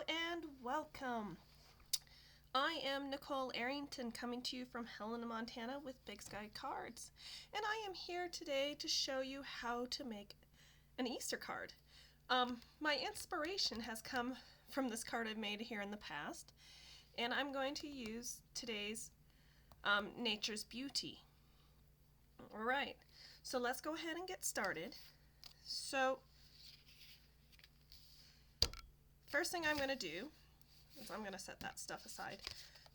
and welcome. I am Nicole Arrington coming to you from Helena, Montana with Big Sky Cards, and I am here today to show you how to make an Easter card. My inspiration has come from this card I've made here in the past, and I'm going to use today's Nature's Beauty. Alright, so let's go ahead and get started. So first thing I'm going to do is I'm going to set that stuff aside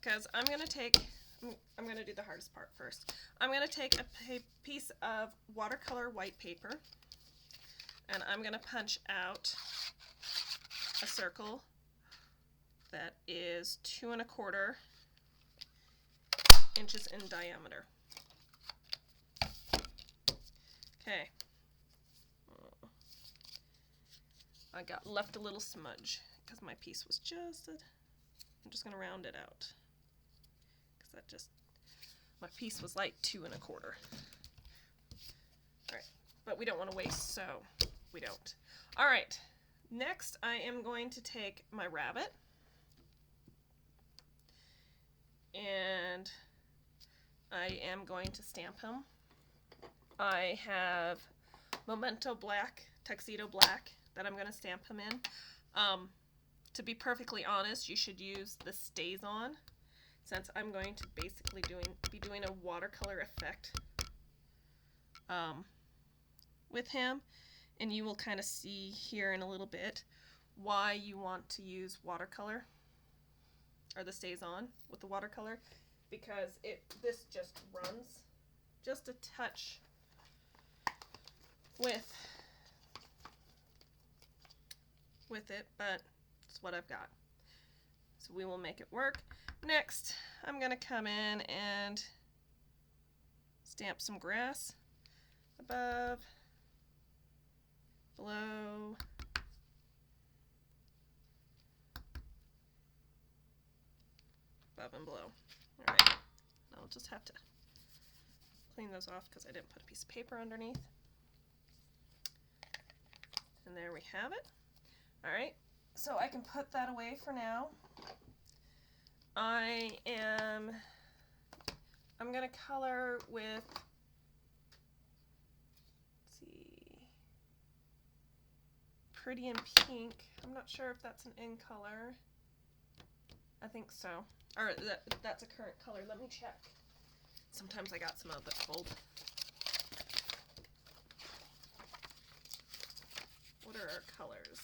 because I'm going to do the hardest part first. I'm going to take a piece of watercolor white paper and I'm going to punch out a circle that is 2 1/4 inches in diameter. Okay. I left a little smudge because my piece was I'm just going to round it out because my piece was like 2 1/4. Alright, but we don't want to waste, so we don't. Alright, next I am going to take my rabbit and I am going to stamp him. I have Tuxedo Black that I'm going to stamp him in. To be perfectly honest, you should use the Stays On, since I'm going to basically be doing a watercolor effect with him, and you will kind of see here in a little bit why you want to use watercolor or the Stays On with the watercolor, because this just runs just a touch with it, but it's what I've got. So we will make it work. Next, I'm going to come in and stamp some grass above, below, above and below. Alright, I'll just have to clean those off because I didn't put a piece of paper underneath. And there we have it. Alright, so I can put that away for now. I'm going to color with, let's see, Pretty in Pink. I'm not sure if that's an in color. I think so. Or that's a current color. Let me check. Sometimes I got some of it cold. What are our colors?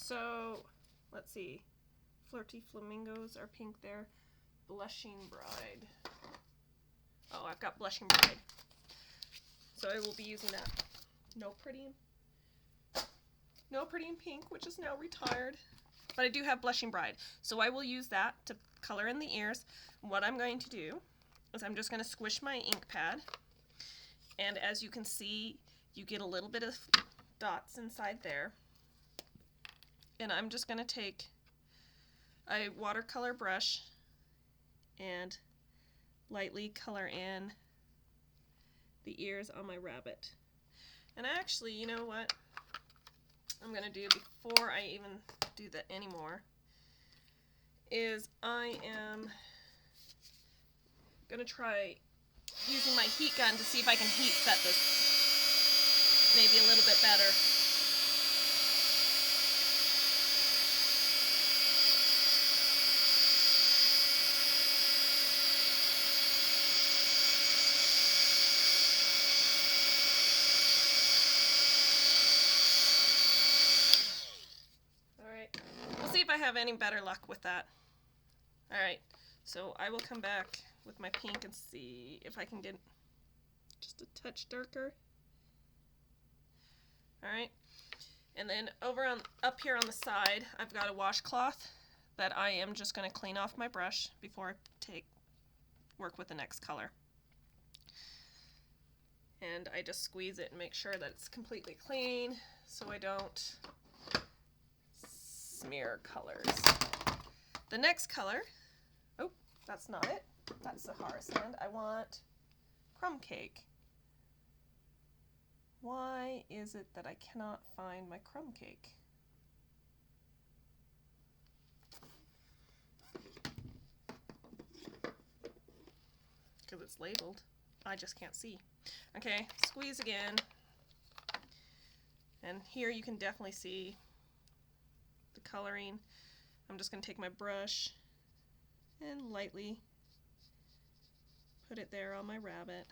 So, let's see. Flirty Flamingos are pink there. Blushing Bride. Oh, I've got Blushing Bride. So I will be using that. No Pretty in Pink, which is now retired. But I do have Blushing Bride. So I will use that to color in the ears. What I'm going to do is I'm just going to squish my ink pad. And as you can see, you get a little bit of dots inside there. And I'm just going to take a watercolor brush and lightly color in the ears on my rabbit. And actually, you know what I'm going to do before I even do that anymore is I am going to try using my heat gun to see if I can heat set this maybe a little bit better. I have any better luck with that. Alright, so I will come back with my pink and see if I can get just a touch darker. Alright, and then up here on the side, I've got a washcloth that I am just going to clean off my brush before I work with the next color. And I just squeeze it and make sure that it's completely clean so I don't smear colors. The next color, oh, that's not it. That's the hardest end. I want Crumb Cake. Why is it that I cannot find my crumb cake? Because it's labeled. I just can't see. Okay, squeeze again. And here you can definitely see the coloring. I'm just going to take my brush and lightly put it there on my rabbit.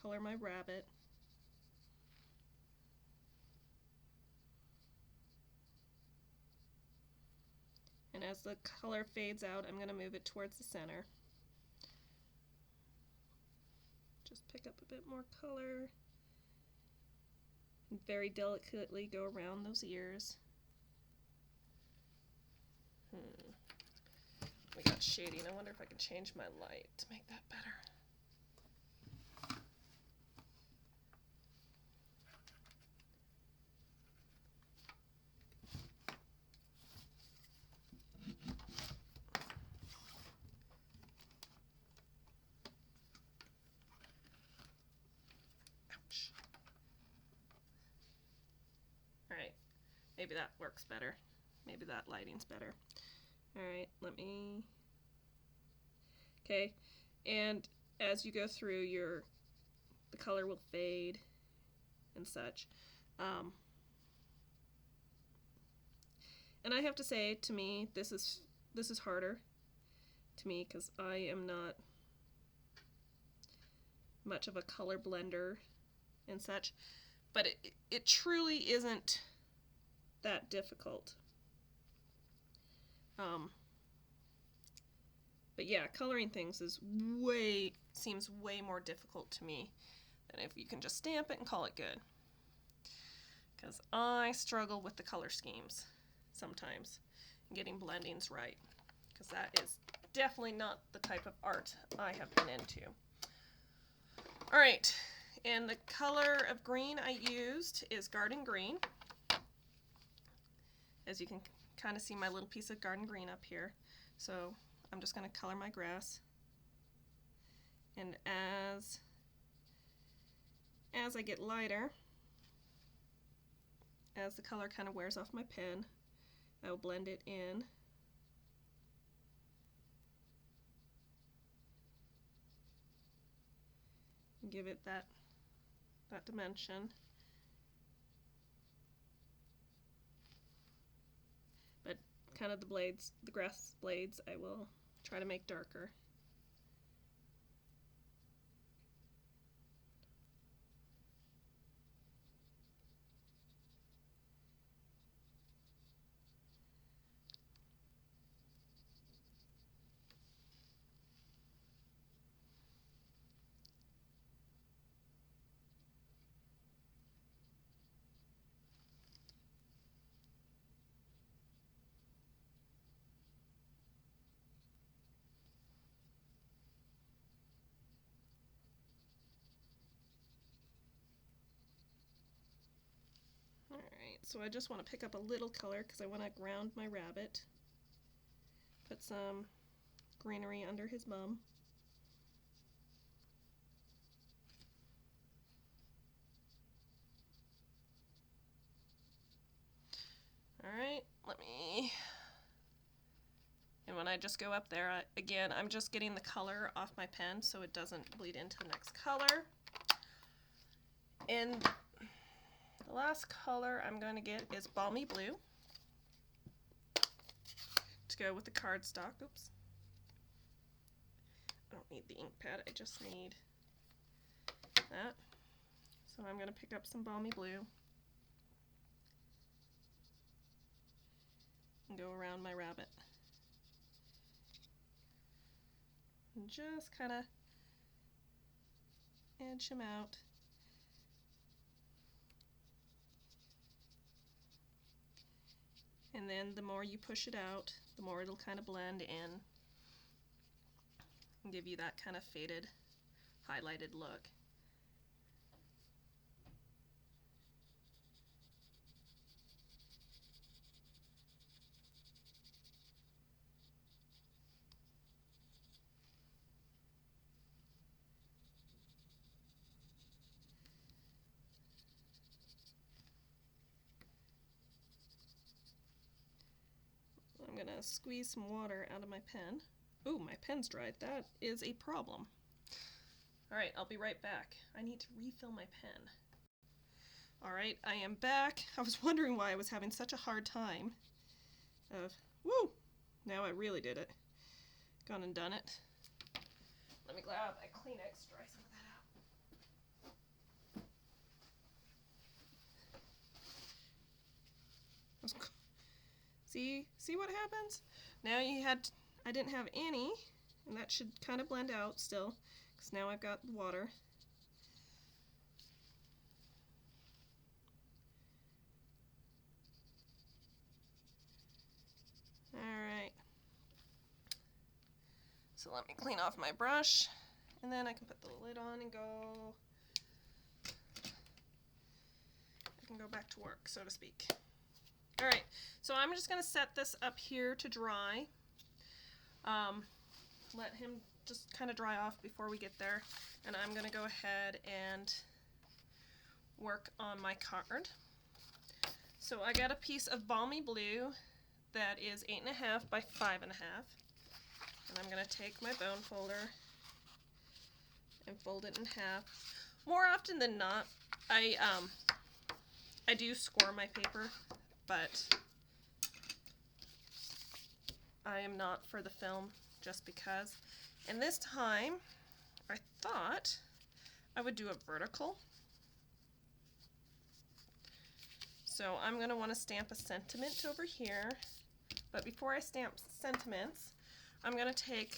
Color my rabbit. And as the color fades out, I'm going to move it towards the center. Just pick up a bit more color. And very delicately go around those ears. We got shading. I wonder if I can change my light to make that better. Ouch. Alright, maybe that works better. Maybe that lighting's better. Alright, let me... Okay, and as you go through, the color will fade and such. And I have to say, to me, this is harder to me because I am not much of a color blender and such, but it truly isn't that difficult. But yeah, coloring things seems way more difficult to me than if you can just stamp it and call it good. Because I struggle with the color schemes sometimes, and getting blendings right, because that is definitely not the type of art I have been into. Alright, and the color of green I used is Garden Green. As you can kind of see my little piece of garden green up here. So I'm just going to color my grass. And as I get lighter, as the color kind of wears off my pen, I will blend it in. And give it that dimension. But kind of the grass blades, I will try to make darker. Alright, so I just want to pick up a little color because I want to ground my rabbit. Put some greenery under his mum. Alright, and when I just go up there, again, I'm just getting the color off my pen so it doesn't bleed into the next color. And the last color I'm going to get is Balmy Blue to go with the cardstock. Oops. I don't need the ink pad, I just need that. So I'm going to pick up some Balmy Blue and go around my rabbit. And just kind of edge him out. And then the more you push it out, the more it'll kind of blend in and give you that kind of faded, highlighted look. gonna squeeze some water out of my pen. Ooh, my pen's dried. That is a problem. Alright, I'll be right back. I need to refill my pen. Alright, I am back. I was wondering why I was having such a hard time of, woo! Now I really did it. Gone and done it. Let me grab a Kleenex, dry some of that out. See what happens? Now I didn't have any, and that should kind of blend out still, because now I've got water. Alright. So let me clean off my brush, and then I can put the lid on and go. I can go back to work, so to speak. Alright, so I'm just going to set this up here to dry. Let him just kind of dry off before we get there, and I'm going to go ahead and work on my card. So I got a piece of Balmy Blue that is 8.5 by 5.5, and I'm going to take my bone folder and fold it in half. More often than not, I do score my paper, but I am not for the film just because. And this time, I thought I would do a vertical. So I'm going to want to stamp a sentiment over here. But before I stamp sentiments, I'm going to take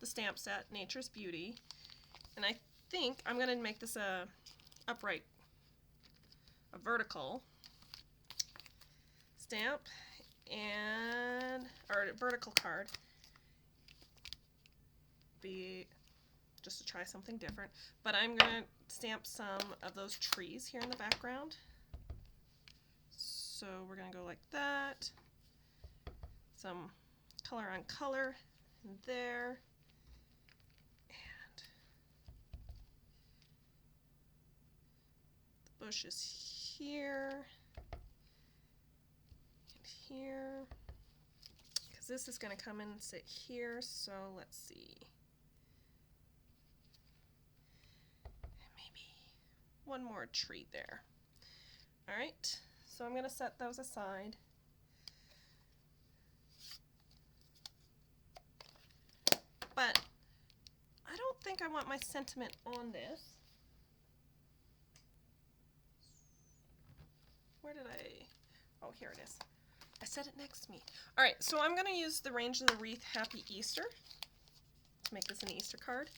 the stamp set, Nature's Beauty, and I think I'm going to make this a vertical stamp, or a vertical card, just to try something different. But I'm going to stamp some of those trees here in the background. So we're going to go like that. Some color on color there. And the bush is here and here. Because this is going to come in and sit here, so let's see. Maybe one more tree there. Alright, so I'm going to set those aside. But I don't think I want my sentiment on this. Where did I? Oh, here it is. I set it next to me. Alright, so I'm going to use the Range of the Wreath Happy Easter to make this an Easter card.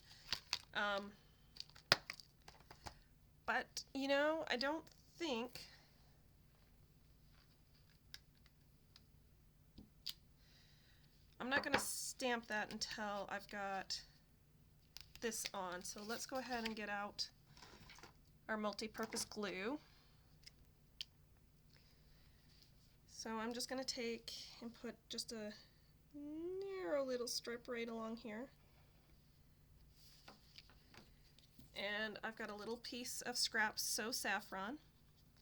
But, you know, I don't think I'm not going to stamp that until I've got this on. So let's go ahead and get out our multi-purpose glue. So I'm just going to take and put just a narrow little strip right along here. And I've got a little piece of scrap So Saffron.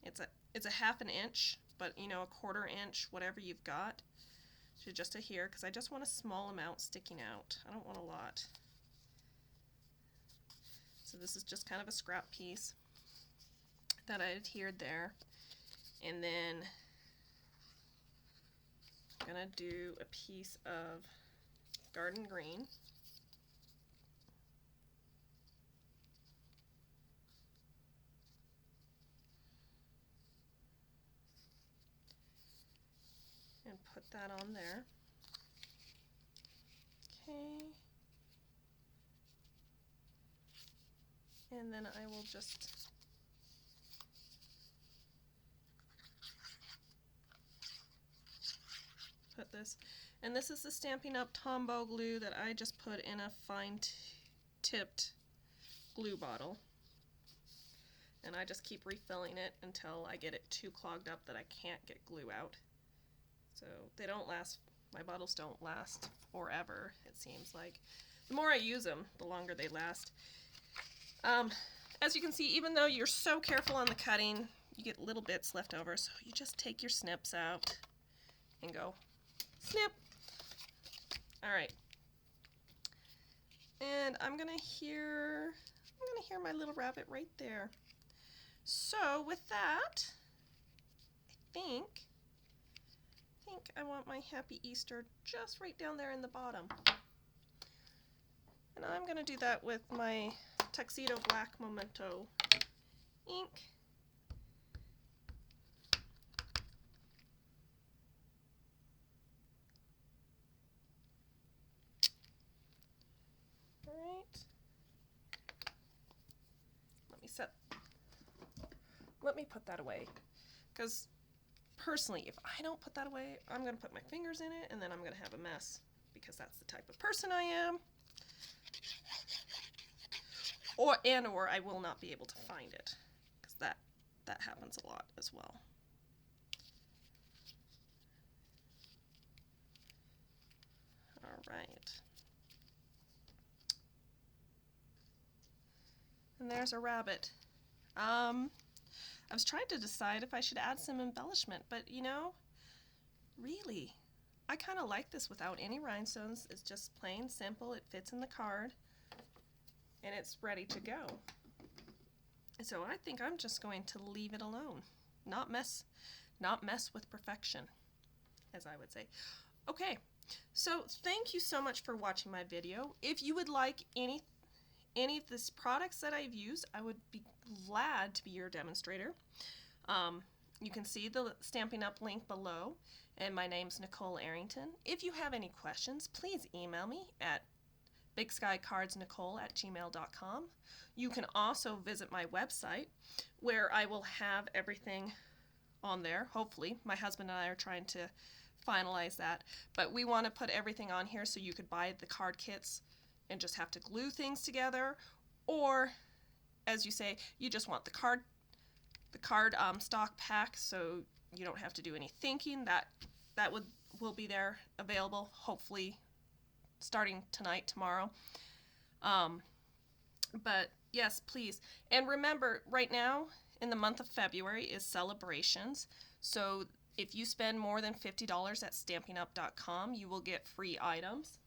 It's a 1/2 inch, but you know, 1/4 inch, whatever you've got. To just here, because I just want a small amount sticking out. I don't want a lot. So this is just kind of a scrap piece that I adhered there. And then I'm going to do a piece of garden green. And put that on there. Okay. And then I will just put this. And this is the Stampin' Up! Tombow glue that I just put in a fine-tipped glue bottle. And I just keep refilling it until I get it too clogged up that I can't get glue out. So they don't last, my bottles don't last forever, it seems like. The more I use them, the longer they last. As you can see, even though you're so careful on the cutting, you get little bits left over, so you just take your snips out and go Snip. All right. And I'm gonna hear my little rabbit right there. So with that, I think I want my Happy Easter just right down there in the bottom. And I'm gonna do that with my Tuxedo Black Memento ink. Let me put that away, because personally, if I don't put that away, I'm going to put my fingers in it, and then I'm going to have a mess, because that's the type of person I am. Or I will not be able to find it, because that happens a lot as well. All right. And there's a rabbit. I was trying to decide if I should add some embellishment, but you know, really, I kind of like this without any rhinestones. It's just plain simple. It fits in the card, and it's ready to go. So I think I'm just going to leave it alone. Not mess with perfection, as I would say. Okay, so thank you so much for watching my video. If you would like any of these products that I've used, I would be glad to be your demonstrator. You can see the Stampin' Up! Link below, and my name's Nicole Arrington. If you have any questions, please email me at bigskycardsnicole@gmail.com. You can also visit my website, where I will have everything on there, hopefully. My husband and I are trying to finalize that, but we want to put everything on here so you could buy the card kits and just have to glue things together, or as you say, you just want the card stock pack, so you don't have to do any thinking. That will be there available, hopefully starting tonight, tomorrow. But yes, please. And remember, right now in the month of February is celebrations, so if you spend more than $50 at StampinUp.com, you will get free items.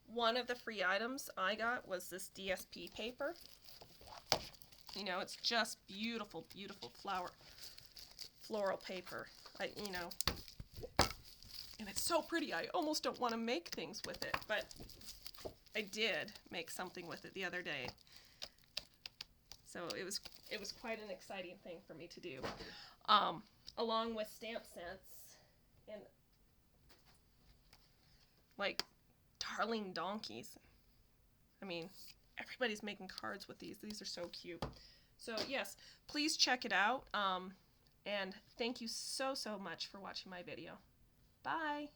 One of the free items I got was this DSP paper. You know, it's just beautiful, beautiful floral paper. You know, and it's so pretty. I almost don't want to make things with it, but I did make something with it the other day. So it was quite an exciting thing for me to do, along with stamp sets and like darling donkeys. I mean, everybody's making cards with these. These are so cute. So yes, please check it out. And thank you so much for watching my video. Bye.